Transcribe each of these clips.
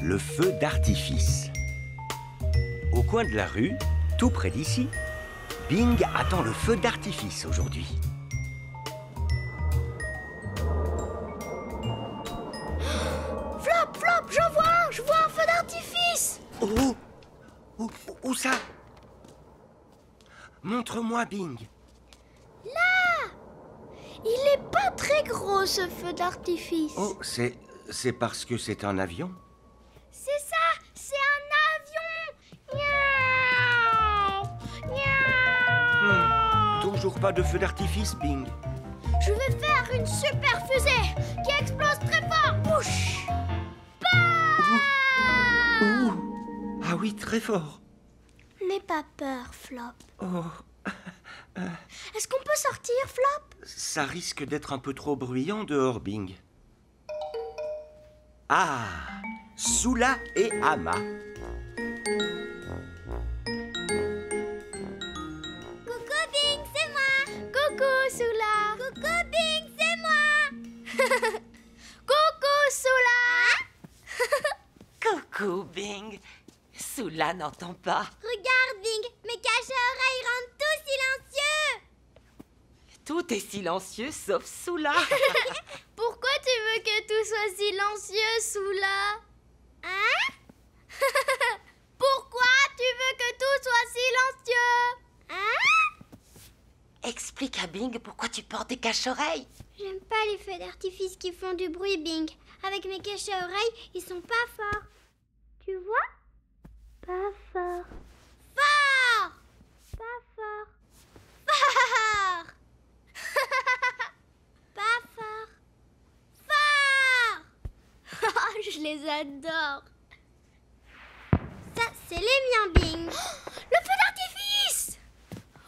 le feu d'artifice. Au coin de la rue, tout près d'ici, Bing attend le feu d'artifice aujourd'hui. Flop, Flop, j'en vois un! Je vois un feu d'artifice! Oh! Où ça? Montre-moi, Bing. Là! Il est pas très gros, ce feu d'artifice. Oh, c'est parce que c'est un avion? C'est ça! C'est un avion! Miaou! Miaou! Toujours pas de feu d'artifice, Bing. Je vais faire une super fusée qui explose très fort! Bouch! Ouh. Ah oui, très fort. N'aie pas peur, Flop. Oh, Est-ce qu'on peut sortir, Flop? ça risque d'être un peu trop bruyant dehors, Bing. Ah, Soula et Ama. Coucou Bing, c'est moi. Coucou Soula. Coucou Bing, c'est moi. Coucou Soula. Coucou, Bing. Soula n'entend pas. Regarde Bing, mes caches-oreilles rendent tout silencieux. Tout est silencieux sauf Soula. Pourquoi tu veux que tout soit silencieux, Soula? Hein? Pourquoi tu veux que tout soit silencieux? Hein? Explique à Bing pourquoi tu portes des cache-oreilles. J'aime pas les feux d'artifice qui font du bruit, Bing. Avec mes caches-oreilles, ils sont pas forts. Tu vois? Pas fort. Fort! Pas fort. Fort! Pas fort. Fort! Je les adore. Ça, c'est les miens, Bing. Le feu d'artifice!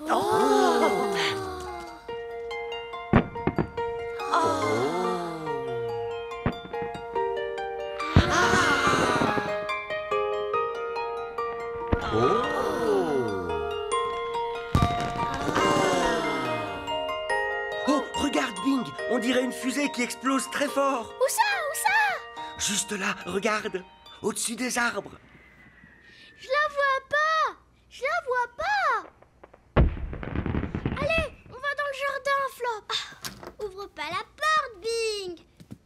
Oh, regarde, Bing, on dirait une fusée qui explose très fort. Où ça? Où ça? Juste là, regarde, au-dessus des arbres. Je la vois pas! Je la vois pas! Allez, on va dans le jardin, Flop! Ouvre pas la porte, Bing!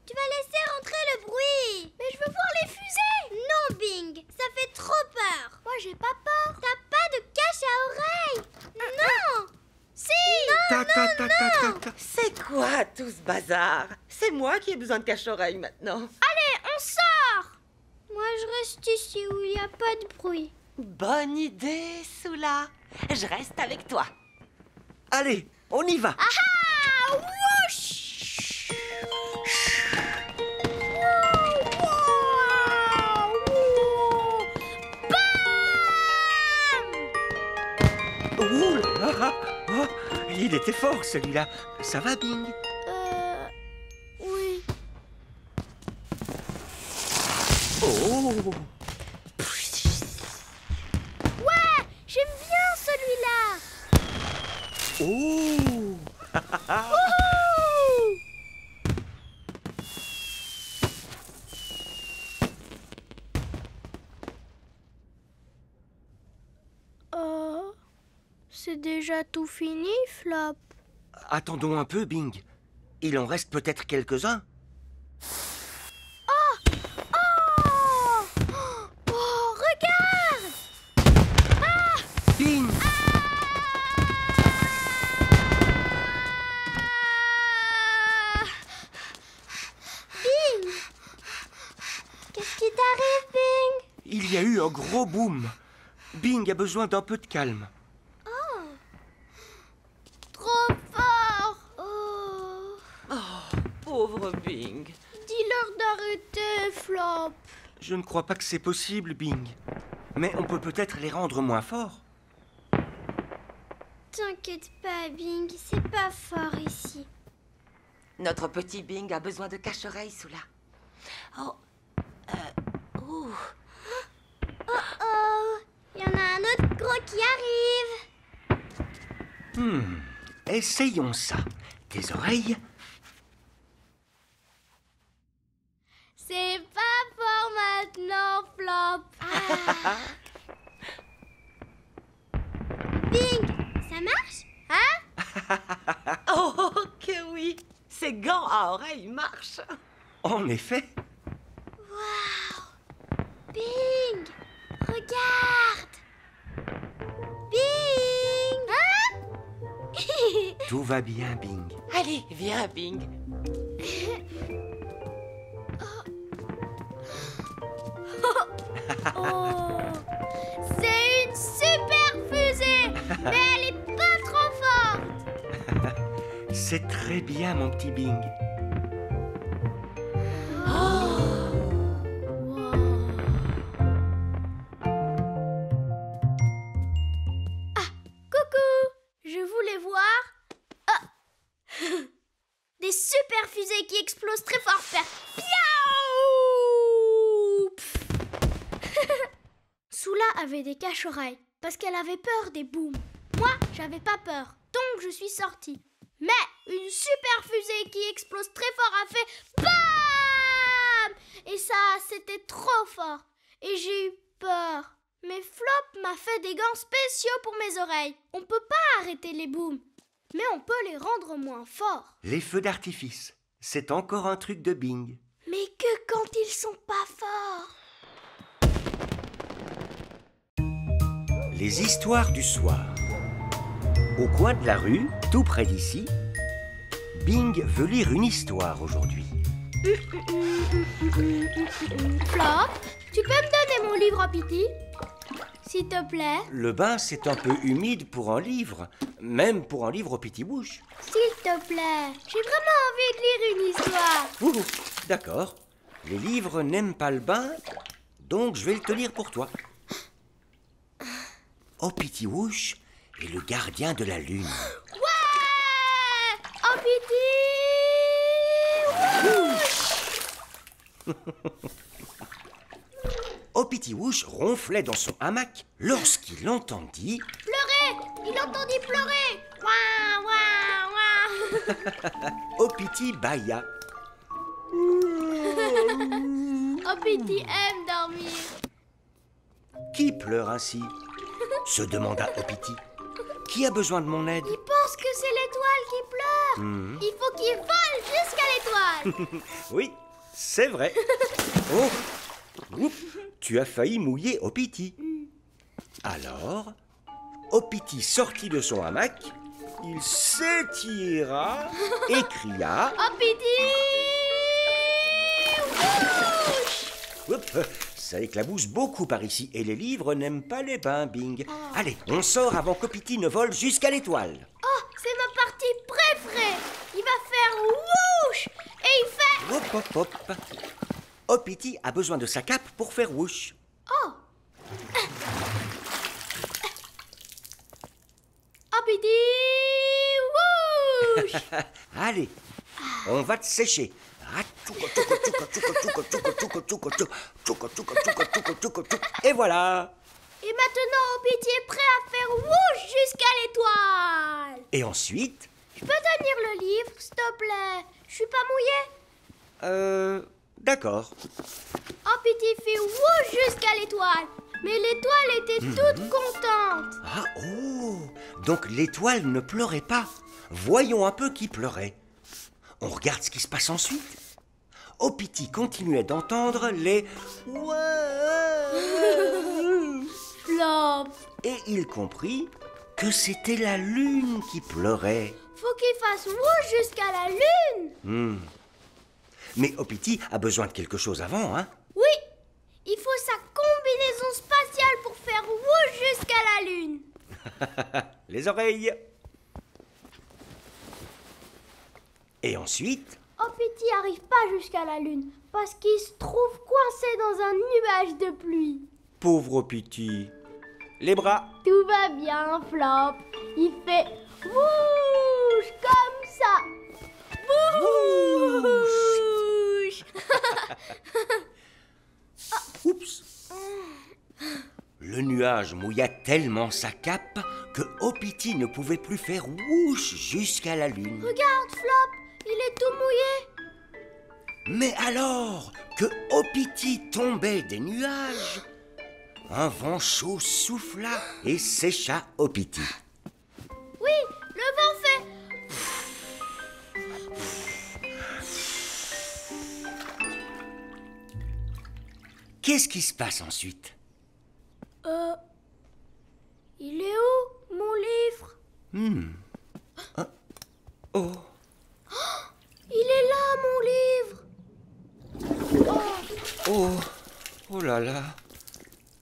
Tu vas laisser rentrer le bruit! Mais je veux voir les fusées! Non, Bing! Ça fait trop peur! Moi, j'ai pas peur! T'as pas de cache à oreille! Non! Si! Ta, ta, ta, ta, ta, ta. C'est quoi tout ce bazar? C'est moi qui ai besoin de cache-oreilles maintenant. Allez, on sort! Moi, je reste ici où il n'y a pas de bruit. Bonne idée, Soula. Je reste avec toi. Allez, on y va. Ah! Wouch! Ouh là là. Oh, il était fort celui-là. Ça va, Bing? Oui. Oh! Ouais, j'aime bien celui-là. Oh! Wouhou! C'est déjà tout fini, Flop. Attendons un peu, Bing. Il en reste peut-être quelques-uns. Oh! Oh, regarde! Bing! Bing! Qu'est-ce qui t'arrive, Bing? Il y a eu un gros boom. Bing a besoin d'un peu de calme. Trop fort! Oh! Pauvre Bing. Dis-leur d'arrêter, Flop. Je ne crois pas que c'est possible, Bing. Mais on peut peut-être les rendre moins forts. T'inquiète pas, Bing, c'est pas fort ici. Notre petit Bing a besoin de cache-oreilles, Soula. Oh. Ouh. Oh, il y en a un autre gros qui arrive. Essayons ça. Tes oreilles? C'est pas fort maintenant, Bing, ça marche? Hein? Oh, que oui! Ces gants à oreilles marchent. En effet. Waouh! Bing! Regarde! Bing! Hein? Tout va bien, Bing. Allez, viens, Bing. Oh! C'est une super fusée! Mais elle est pas trop forte! C'est très bien, mon petit Bing. Coucou! Je voulais voir... Ah! Des super fusées qui explosent très fort faire... Piaou! Pff. Soula avait des cache-oreilles parce qu'elle avait peur des booms. Moi, j'avais pas peur, donc je suis sortie. Mais une super fusée qui explose très fort a fait BAM! Et ça, c'était trop fort. Et j'ai eu peur. Mais Flop m'a fait des gants spéciaux pour mes oreilles. On peut pas arrêter les booms, mais on peut les rendre moins forts. Les feux d'artifice. C'est encore un truc de Bing. Mais que quand ils sont pas forts. Les histoires du soir. Au coin de la rue, tout près d'ici, Bing veut lire une histoire aujourd'hui. Flop, tu peux me donner mon livre à Pity? S'il te plaît. Le bain, c'est un peu humide pour un livre, même pour un livre au petit bouche. S'il te plaît. J'ai vraiment envie de lire une histoire. Ouh, d'accord. Les livres n'aiment pas le bain, donc je vais le te lire pour toi. Oh, Petit Wouch est le gardien de la lune. Ouais! Oh, Pity! Oh, Petit Wouch ronflait dans son hamac lorsqu'il entendit... Pleurer! Il entendit pleurer! Ouah, ouah, ouah. Oh, Petit bâilla. Oh, Pity aime dormir. Qui pleure ainsi? Se demanda Opiti. Qui a besoin de mon aide? Il pense que c'est l'étoile qui pleure. Il faut qu'il vole jusqu'à l'étoile. Oui, c'est vrai. Oh, oups, tu as failli mouiller Opiti. Alors, Opiti sortit de son hamac, il s'étira et cria... Oh, Pity! Wouch! Oups, ça éclabousse beaucoup par ici et les livres n'aiment pas les bains, Bing. Allez, on sort avant qu'Opiti ne vole jusqu'à l'étoile. Oh, c'est ma partie préférée. Il va faire whoosh et il fait... Hop, hop, hop. Opiti a besoin de sa cape pour faire whoosh. Oh. Oh, Pity! Whoosh! Allez, on va te sécher. Et voilà. Et maintenant, Pity est prêt à faire whoosh jusqu'à l'étoile. Et ensuite... Je peux tenir le livre, s'il te plaît? Je suis pas mouillée. D'accord. Oh, Pity fait whoosh jusqu'à l'étoile. Mais l'étoile était toute contente. Ah, oh. Donc l'étoile ne pleurait pas. Voyons un peu qui pleurait. On regarde ce qui se passe ensuite. Opiti continuait d'entendre les... Flop. Et il comprit que c'était la lune qui pleurait. Faut qu'il fasse whoosh jusqu'à la lune. Mais Opiti a besoin de quelque chose avant, hein? Oui, il faut sa combinaison spatiale pour faire whoosh jusqu'à la lune. Les oreilles. Et ensuite... Oh, Pity arrive pas jusqu'à la lune parce qu'il se trouve coincé dans un nuage de pluie. Pauvre Opiti. Les bras. Tout va bien, Flop. Il fait whoosh comme ça. Whoosh. Oups. Le nuage mouilla tellement sa cape que Opiti ne pouvait plus faire whoosh jusqu'à la lune. Regarde, Flop, il est tout mouillé. Mais alors que Opiti tombait des nuages, un vent chaud souffla et sécha Opiti. Oui, le vent fait. Qu'est-ce qui se passe ensuite? Il est où, mon livre? Oh, Il est là, mon livre. oh, oh là là.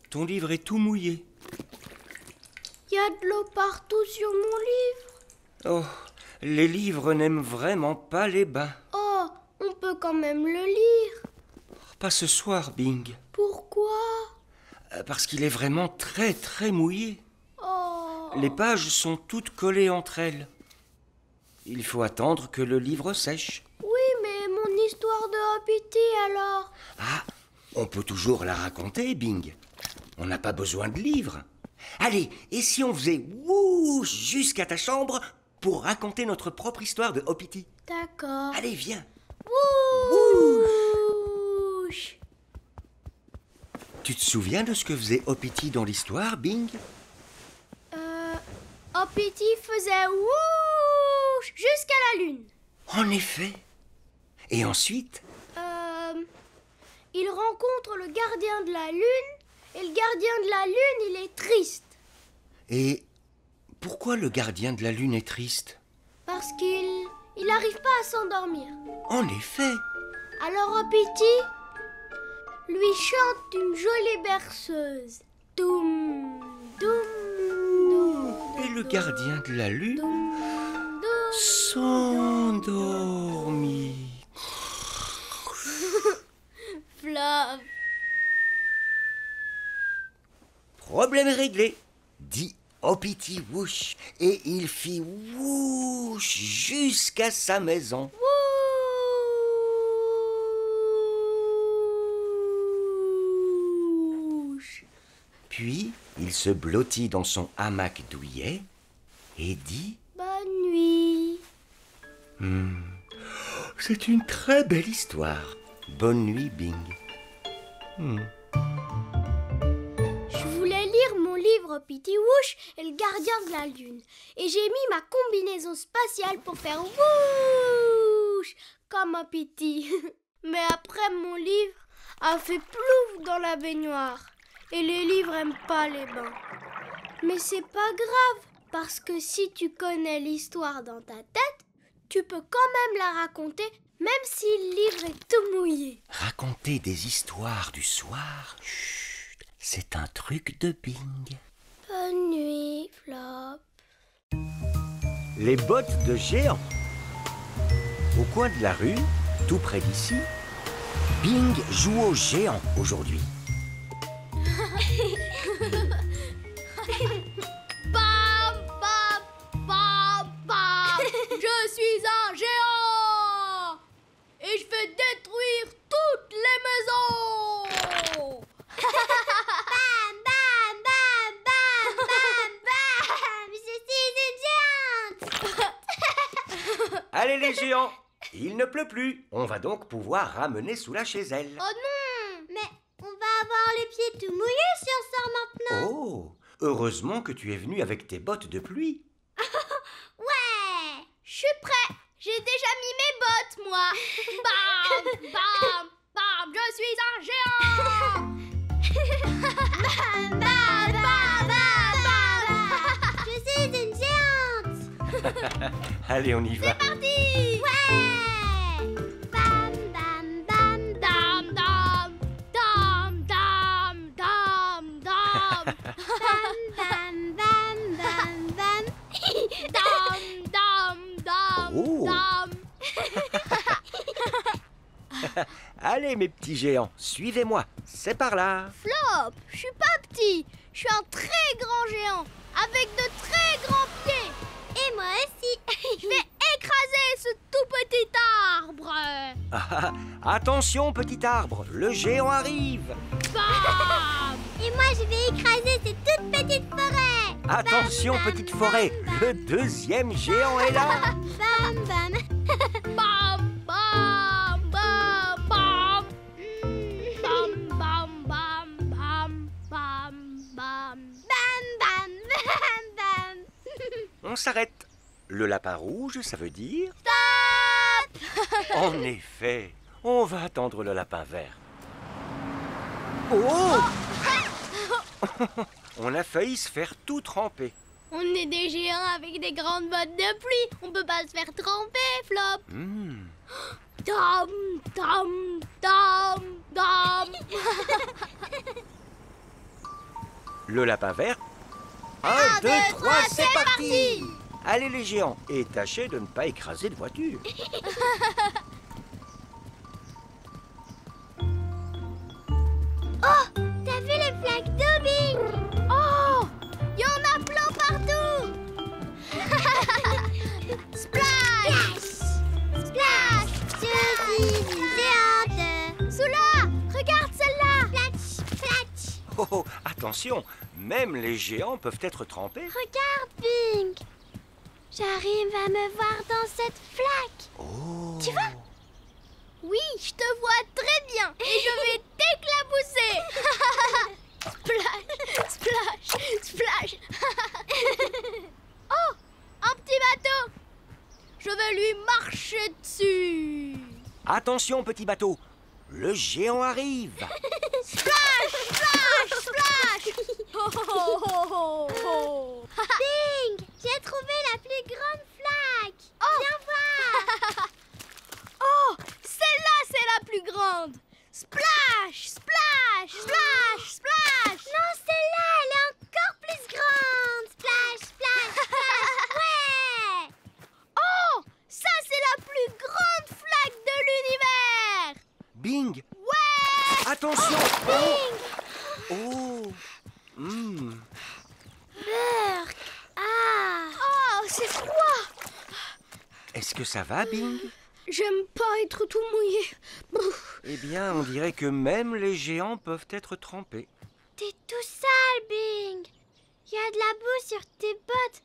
Ton livre est tout mouillé. Il y a de l'eau partout sur mon livre. Oh, les livres n'aiment vraiment pas les bains. Oh, on peut quand même le lire. Pas ce soir, Bing. Pourquoi? Parce qu'il est vraiment très très mouillé. Oh. Les pages sont toutes collées entre elles. Il faut attendre que le livre sèche. Oui, mais mon histoire de Hoppity alors? Ah, on peut toujours la raconter, Bing. On n'a pas besoin de livre. Allez, et si on faisait wouh jusqu'à ta chambre pour raconter notre propre histoire de Hoppity? D'accord. Allez, viens. Wouch. Tu te souviens de ce que faisait Hoppity dans l'histoire, Bing? Hoppity faisait wouch jusqu'à la lune. En effet. Et ensuite? Il rencontre le gardien de la lune, et le gardien de la lune, il est triste. Et pourquoi le gardien de la lune est triste? Parce qu'il n'arrive pas à s'endormir. En effet. Alors Hoppity lui chante une jolie berceuse. Doum, doum, doum. Et le gardien de la lune Doum, doum. s'endormit. Flop. Problème réglé, dit Hoppity Wouch, et il fit wouch jusqu'à sa maison. Wouch. Puis il se blottit dans son hamac douillet et dit: Bonne nuit. C'est une très belle histoire. Bonne nuit, Bing. Je voulais lire mon livre Hoppity Wouch et le gardien de la lune. Et j'ai mis ma combinaison spatiale pour faire wouch comme Hoppity. Mais après mon livre a fait plouf dans la baignoire. Et les livres aiment pas les bains. Mais c'est pas grave, parce que si tu connais l'histoire dans ta tête, tu peux quand même la raconter, même si le livre est tout mouillé. Raconter des histoires du soir, chut, c'est un truc de Bing. Bonne nuit, Flop. Les bottes de géant. Au coin de la rue, tout près d'ici, Bing joue au géant aujourd'hui. Bam, bam, bam, bam. Je suis un géant et je vais détruire toutes les maisons. Bam, bam, bam, bam, bam, bam. Je suis une géante. Allez les géants, il ne pleut plus. On va donc pouvoir ramener Soula chez elle. Oh non, mais on va avoir les pieds tout mouillés si on sort maintenant. Oh, heureusement que tu es venu avec tes bottes de pluie. Ouais, je suis prêt. J'ai déjà mis mes bottes, moi. Bam, bam, bam, je suis un géant. Bam, bam, bam, bam, bam. Je suis une géante. Allez, on y va. C'est parti. Ouais. Bam, bam, bam, dam, dam, dam, dam, dam, dam. Bam, bam, bam, bam, bam. Dam, dam, dam, Oh. dam. Allez mes petits géants, suivez-moi. C'est par là. Flop, je suis pas petit. Je suis un très grand géant avec de très grands pieds. Et moi aussi. Je vais écraser ce tout petit arbre. Ah, attention petit arbre, le géant arrive. Bam. Et moi je vais écraser cette toute petite forêt. Attention petite forêt, le deuxième géant est là. Bam bam. Bam bam bam bam. Bam bam bam bam bam on s'arrête. Le lapin rouge, ça veut dire... Stop! En effet, on va attendre le lapin vert. Oh! On a failli se faire tout tremper. On est des géants avec des grandes bottes de pluie. On peut pas se faire tremper, Flop. Dom, dom, dom, dom. Le lapin vert. 1, 2, 3, c'est parti! Allez les géants, et tâchez de ne pas écraser de voiture. Oh, t'as vu les flaques d'eau, Bing? Oh, y en a plein partout. Splash! Splash! Je suis une géante. Soula, regarde celle-là. Flatch, flatch. Oh, oh, attention, même les géants peuvent être trempés. Regarde, Bing. J'arrive à me voir dans cette flaque. Oh. Tu vois? Oui, je te vois très bien. Et je vais t'éclabousser. Splash, splash, splash. Oh, un petit bateau. Je vais lui marcher dessus. Attention, petit bateau, le géant arrive. Splash, splash, splash. Oh, oh, oh, oh. Bing, j'ai trouvé la plus grande flaque. Oh. Viens voir. Oh, celle-là, c'est la plus grande. Splash, splash, splash, splash. Non, celle-là, elle est encore plus grande. Splash, splash, splash. Ouais. Oh, ça, c'est la plus grande flaque de l'univers. Bing, Ouais. attention. Bing. Oh. Hmm. Burk. Ah. Oh, c'est froid. Est-ce que ça va, Bing? J'aime pas être tout mouillé. Eh bien, on dirait que même les géants peuvent être trempés. T'es tout sale, Bing. Il y a de la boue sur tes bottes.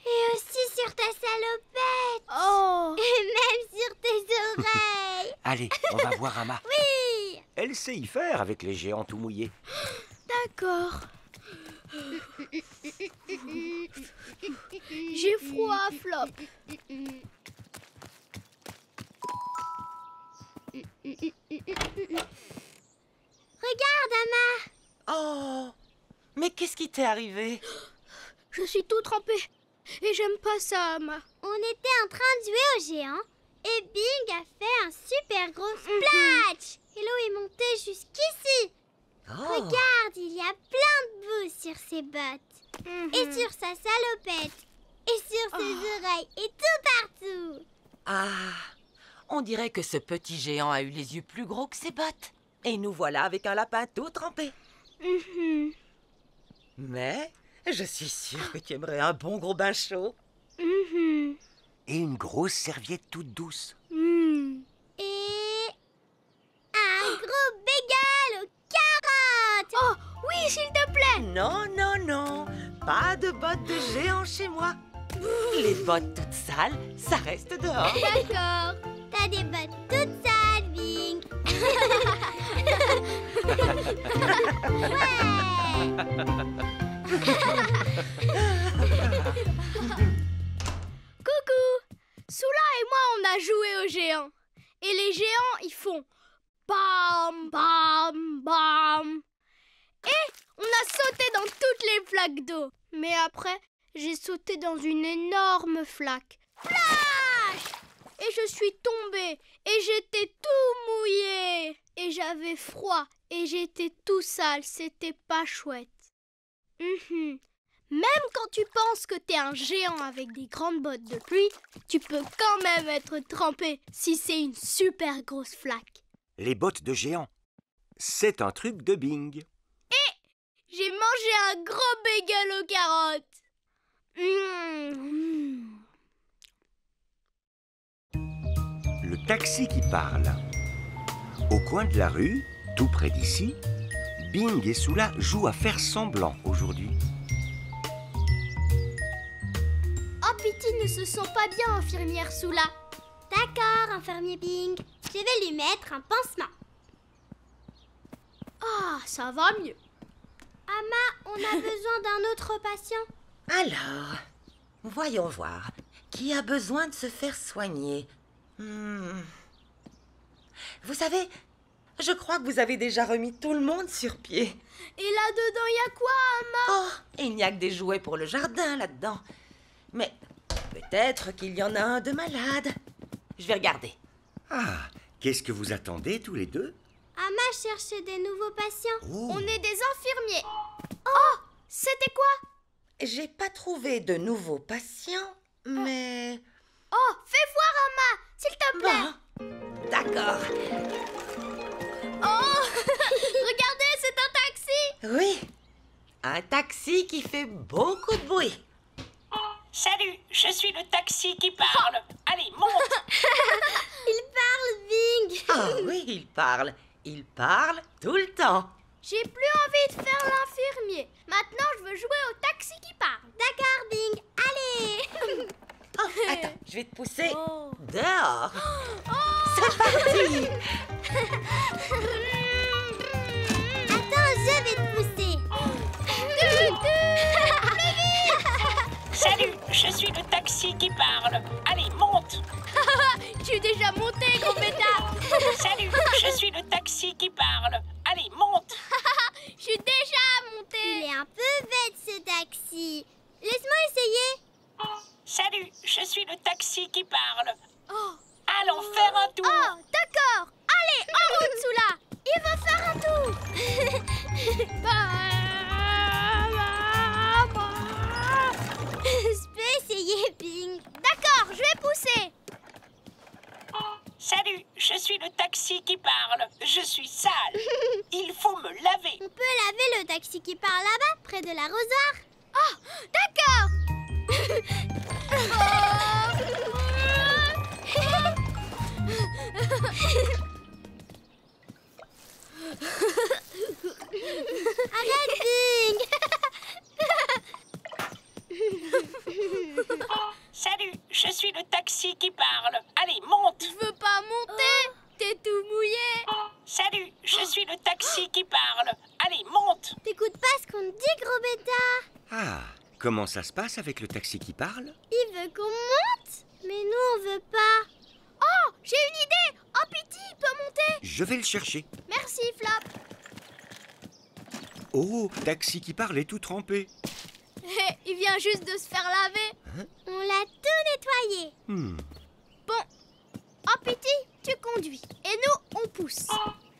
Et aussi sur ta salopette. Oh. Et même sur tes oreilles. Allez, on va voir Ama. Oui. Elle sait y faire avec les géants tout mouillés. D'accord. J'ai froid, Flop. Regarde, Ama. Oh, mais qu'est-ce qui t'est arrivé? Je suis tout trempée. Et j'aime pas ça, Ama. On était en train de jouer au géant. Et Bing a fait un super gros splash. Et l'eau est montée jusqu'ici. Oh. Regarde, il y a plein de boue sur ses bottes. Et sur sa salopette. Et sur ses oreilles. Et tout partout. Ah, on dirait que ce petit géant a eu les yeux plus gros que ses bottes. Et nous voilà avec un lapin tout trempé. Mais je suis sûre que tu aimerais un bon gros bain chaud. Et une grosse serviette toute douce. Et un gros bagel aux carottes. Oh, oui, s'il te plaît. Non, non, non, pas de bottes de géant chez moi. Les bottes toutes sales, ça reste dehors. D'accord. T'as des bottes toutes sales, Bing. Coucou. Soula et moi, on a joué aux géants. Et les géants, ils font bam, bam, bam. Et on a sauté dans toutes les flaques d'eau. Mais après, j'ai sauté dans une énorme flaque. Flash! Et je suis tombée. Et j'étais tout mouillée. Et j'avais froid. Et j'étais tout sale. C'était pas chouette. Même quand tu penses que t'es un géant avec des grandes bottes de pluie, tu peux quand même être trempé si c'est une super grosse flaque. Les bottes de géant. C'est un truc de Bing. J'ai mangé un gros bagel aux carottes. Le taxi qui parle. Au coin de la rue, tout près d'ici, Bing et Soula jouent à faire semblant aujourd'hui. Oh, Pitty ne se sent pas bien, infirmière Soula. D'accord, infirmier Bing. Je vais lui mettre un pansement. Ah, ça va mieux. Ama, on a besoin d'un autre patient. Alors, Voyons voir. Qui a besoin de se faire soigner? Vous savez, je crois que vous avez déjà remis tout le monde sur pied. Et là-dedans, il y a quoi, Amma? Oh, il n'y a que des jouets pour le jardin là-dedans. Mais peut-être qu'il y en a un de malade. Je vais regarder. Ah, qu'est-ce que vous attendez tous les deux? Amma cherchait des nouveaux patients. Oh. On est des infirmiers. Oh, c'était quoi? J'ai pas trouvé de nouveaux patients, mais... Oh, fais voir, Amma, s'il te plaît. Bon, d'accord. Oh, regardez, c'est un taxi. Oui, un taxi qui fait beaucoup de bruit. Salut, je suis le taxi qui parle. Allez, monte. Il parle, Bing. Ah oui, il parle tout le temps. J'ai plus envie de faire l'infirmier. Maintenant, je veux jouer au taxi qui parle. D'accord, Bing. Allez. Oh, attends, je vais te pousser Oh. dehors. Oh. C'est parti. Attends, je vais te pousser. Salut, je suis le taxi qui parle. Allez, monte. Je suis déjà montée, gros bêta. Salut, je suis le taxi qui parle. Allez, monte. Je suis déjà montée. Il est un peu bête, ce taxi. Laisse-moi essayer. Salut, je suis le taxi qui parle. Oh, Allons faire un tour. oh, d'accord. Allez, en route, Soula. Il veut faire un tour. Je peux essayer, Bing. D'accord, je vais pousser. Salut, je suis le taxi qui parle. Je suis sale. Il faut me laver. On peut laver le taxi qui part là-bas, près de l'arrosoir. Oh, d'accord. Arrête, Bing. Salut, je suis le taxi qui parle. Allez, monte. Je veux pas monter. T'es tout mouillé. Salut, je suis le taxi qui parle. Allez, monte. T'écoutes pas ce qu'on te dit, gros bêta. Ah, comment ça se passe avec le taxi qui parle? Il veut qu'on monte. Mais nous, on veut pas. Oh, j'ai une idée. Oh, Pity, il peut monter. Je vais le chercher. Merci, Flop. Oh, taxi qui parle est tout trempé. Il vient juste de se faire laver. On l'a tout nettoyé. Bon. Oh, Pity, tu conduis. Et nous, on pousse.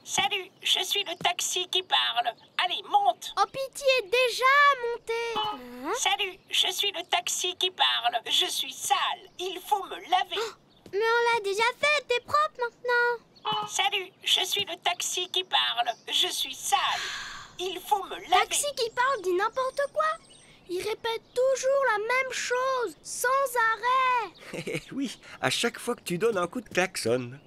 Salut, je suis le taxi qui parle. Allez, monte. Oh, Pity est déjà monté. Salut, je suis le taxi qui parle. Je suis sale. Il faut me laver. Mais on l'a déjà fait, t'es propre maintenant. Salut, je suis le taxi qui parle. Je suis sale. Il faut me laver. Taxi qui parle dit n'importe quoi. Il répète toujours la même chose, sans arrêt. Oui, à chaque fois que tu donnes un coup de klaxon.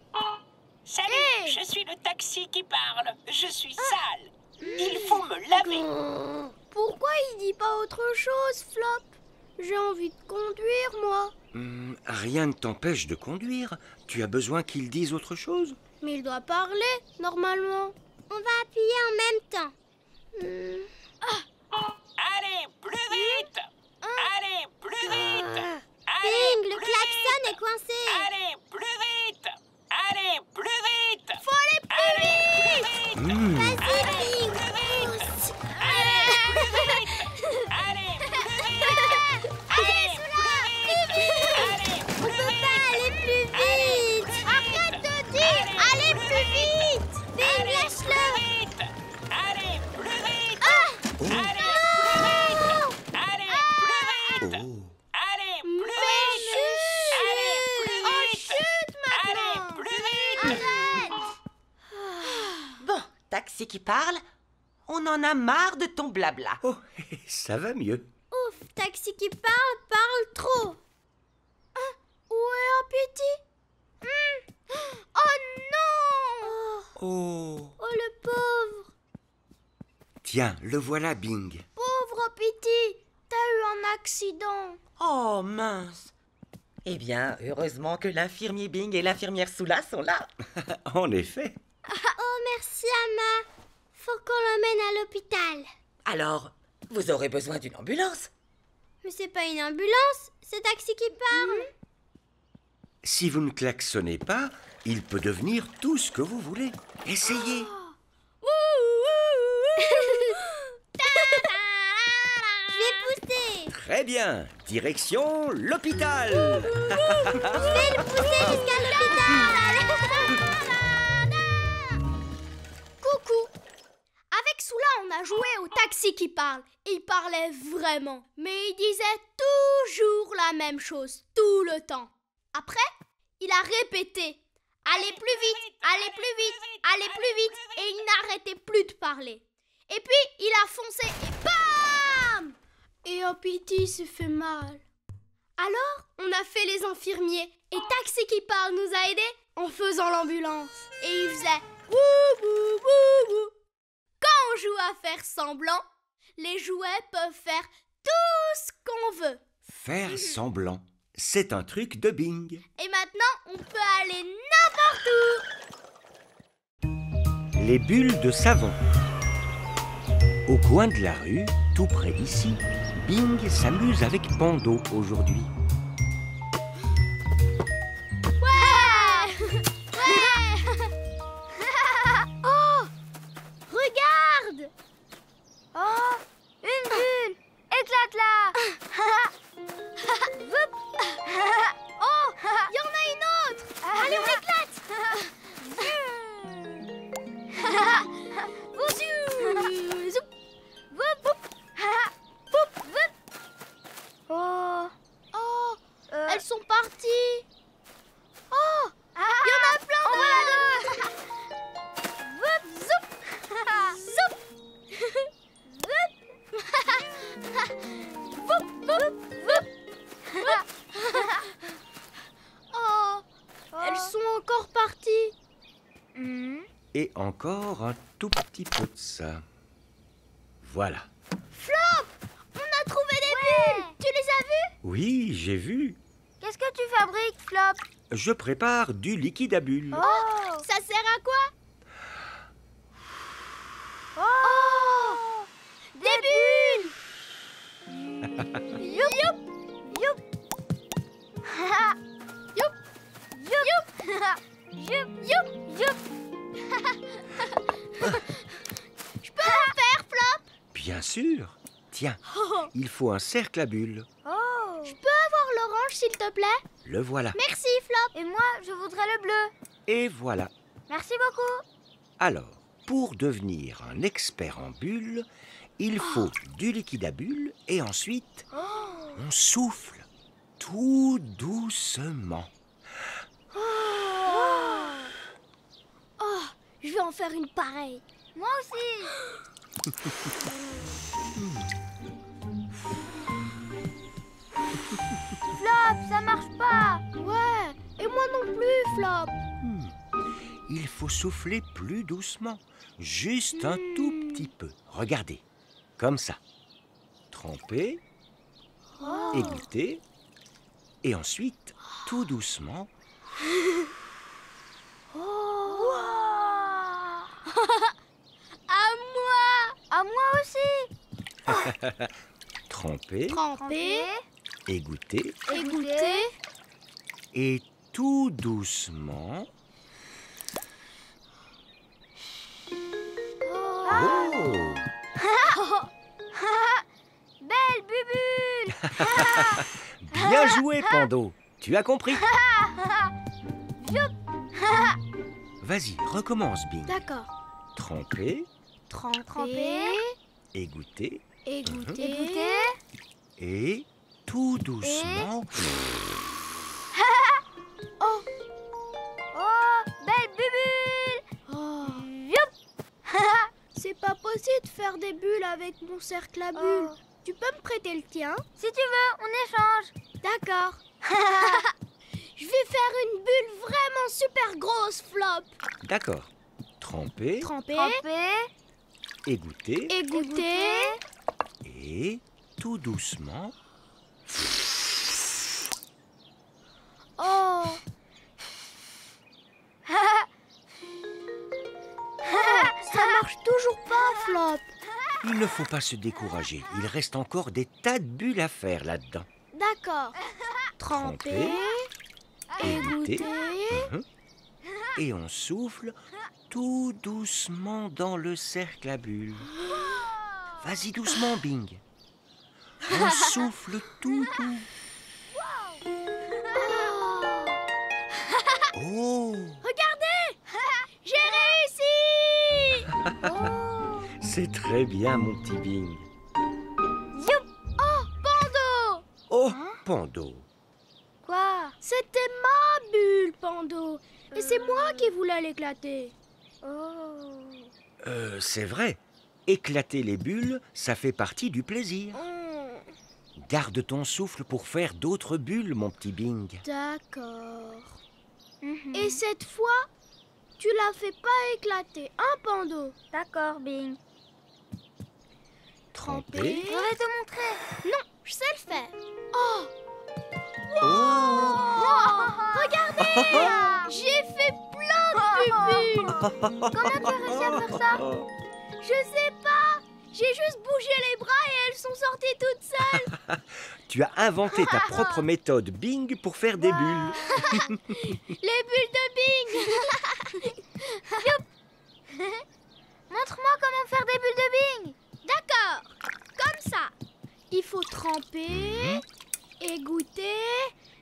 Salut, Hey. je suis le taxi qui parle. Je suis sale. Il faut me laver. Pourquoi il dit pas autre chose, Flop? J'ai envie de conduire, moi. Rien ne t'empêche de conduire. Tu as besoin qu'il dise autre chose? Mais il doit parler, normalement. On va appuyer en même temps. Allez, plus vite. Allez, plus vite. Allez, Bing, le plus klaxon vite. est coincé. Allez, plus vite. Allez, plus vite. Faut aller plus vite. Vas-y, Bing. Pousse. Allez, plus vite. Allez, plus vite. Allez, Soula, plus vite. Allez, On peut pas aller plus vite. Arrête de dire. Allez plus vite. Bing, lâche-le. vite. Allez, plus vite. Ah. Allez, Allez, plus vite. Oh. Allez, plus Mais vite. chut. Allez, plus Oh, vite. chut Allez, maintenant. plus vite. Arrête. Bon, taxi qui parle, on en a marre de ton blabla. Oh, ça va mieux. Ouf, taxi qui parle trop. Hein? Où est un petit? Oh non. Oh. Oh le pauvre. Tiens, le voilà, Bing. Pauvre petit, t'as eu un accident. Oh mince. Eh bien, heureusement que l'infirmier Bing et l'infirmière Soula sont là. En effet. Oh merci Amma. Faut qu'on l'emmène à l'hôpital. Alors, vous aurez besoin d'une ambulance. Mais c'est pas une ambulance, c'est Taxi qui parle. Si vous ne klaxonnez pas, il peut devenir tout ce que vous voulez. Essayez. Je vais pousser. Très bien. Direction l'hôpital. Je vais le pousser jusqu'à l'hôpital. Coucou. Avec Soula, on a joué au Taxi qui parle. Il parlait vraiment, mais il disait toujours la même chose, tout le temps. Après, il a répété « Allez plus vite, allez plus vite, allez plus vite » et il n'arrêtait plus de parler. Et puis, il a foncé et bam! Et Opiti s'est fait mal. Alors, on a fait les infirmiers et Taxi qui parle nous a aidés en faisant l'ambulance. Et il faisait « Wouh, wouh, wouh, wouh ». Quand on joue à faire semblant, les jouets peuvent faire tout ce qu'on veut. Faire semblant. C'est un truc de Bing. Et maintenant, on peut aller n'importe où. Les bulles de savon. Au coin de la rue, tout près d'ici, Bing s'amuse avec Pando aujourd'hui. Ouais. Oh, regarde. Oh, une bulle. Éclate-la. Oh, il y en a une autre. Allez, on l'éclate. Oh, Oh, elles sont parties. Oh, il y en a plein on voit la d'autres. Voup, zoup. Zoup. Voup, voup, voup. Oh, elles sont encore parties. Et encore un tout petit peu de ça. Voilà. Flop, on a trouvé des bulles. Tu les as vues? Oui, j'ai vu. Qu'est-ce que tu fabriques, Flop? Je prépare du liquide à bulles. Oh, Ça sert à quoi? oh, Des bulles. Youp, youp, youp. Youp, Youp, youp, youp, youp. Je peux en faire, Flop? Bien sûr. Tiens, il faut un cercle à bulles. Oh, Je peux avoir l'orange, s'il te plaît? Le voilà. Merci, Flop. et moi, je voudrais le bleu. Et voilà. Merci beaucoup. Alors, pour devenir un expert en bulles, il faut du liquide à bulles et ensuite, on souffle tout doucement. Oh, je vais en faire une pareille. Moi aussi. Flop, ça marche pas. Ouais, et moi non plus, Flop. Il faut souffler plus doucement, juste un tout petit peu. Regardez, comme ça. Tremper, égoutter, et ensuite, tout doucement, Wow. À moi. À moi aussi. tremper, Tremper, égoutter, égoutter. et tout doucement. Oh! Belle bubule. Bien joué, Pando. Tu as compris. Vas-y, recommence, Bing. D'accord. Tremper, Tremper, égoutter, égoutter. Égoutter. et tout doucement. Oh, belle bubule. Oh, Youp. c'est pas possible de faire des bulles avec mon cercle à bulles. Oh. Tu peux me prêter le tien? Si tu veux, on échange. D'accord. Je vais faire une bulle vraiment super grosse, Flop. D'accord. Tremper, Tremper, Tremper. égoutter, égoutter. et tout doucement. Oh, ça marche toujours pas, Flop. Il ne faut pas se décourager. Il reste encore des tas de bulles à faire là-dedans. D'accord. Tremper, Égoutter. égoutter. Et on souffle tout doucement dans le cercle à bulles. Vas-y doucement, Bing. On souffle tout doux. Oh, Regardez! J'ai réussi! c'est très bien, mon petit Bing. Oh, Pando! Oh, Pando. Quoi? C'était ma bulle, Pando. Et c'est moi qui voulais l'éclater. Oh. C'est vrai. Éclater les bulles, ça fait partie du plaisir. Garde ton souffle pour faire d'autres bulles, mon petit Bing. D'accord. Mhm. Et cette fois, tu la fais pas éclater, hein, Pando? D'accord, Bing. Tremper. Je vais te montrer. Non, je sais le faire. Oh! Oh, Regardez! J'ai fait plein de bulles! Comment tu as réussi à faire ça? Je sais pas! J'ai juste bougé les bras et elles sont sorties toutes seules! tu as inventé ta propre méthode Bing pour faire des bulles. Les bulles de Bing! Montre-moi comment faire des bulles de Bing. D'accord! Comme ça! Il faut tremper, égoutter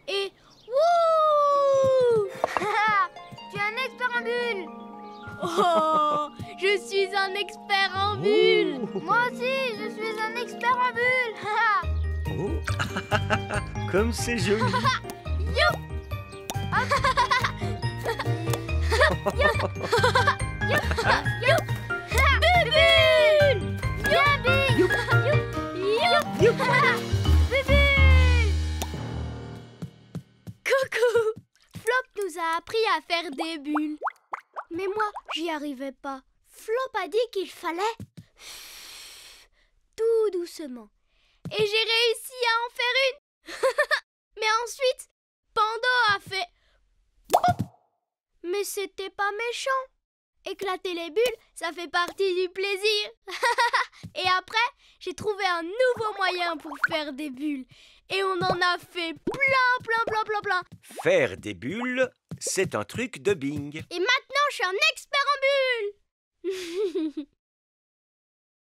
et... Wouh! Tu es un expert en bulles. Oh! Je suis un expert en bulles! Moi aussi, je suis un expert en bulles. Oh. Comme c'est joli. Bulles! Viens, Bing. Youp! Bulle. Coucou! Flop nous a appris à faire des bulles. Mais moi, j'y arrivais pas. Flop a dit qu'il fallait tout doucement. Et j'ai réussi à en faire une. Mais ensuite, Pando a fait pop. Mais c'était pas méchant. Éclater les bulles, ça fait partie du plaisir. Et après, j'ai trouvé un nouveau moyen pour faire des bulles. Et on en a fait plein. Faire des bulles, c'est un truc de Bing. Et maintenant, je suis un expert en bulles.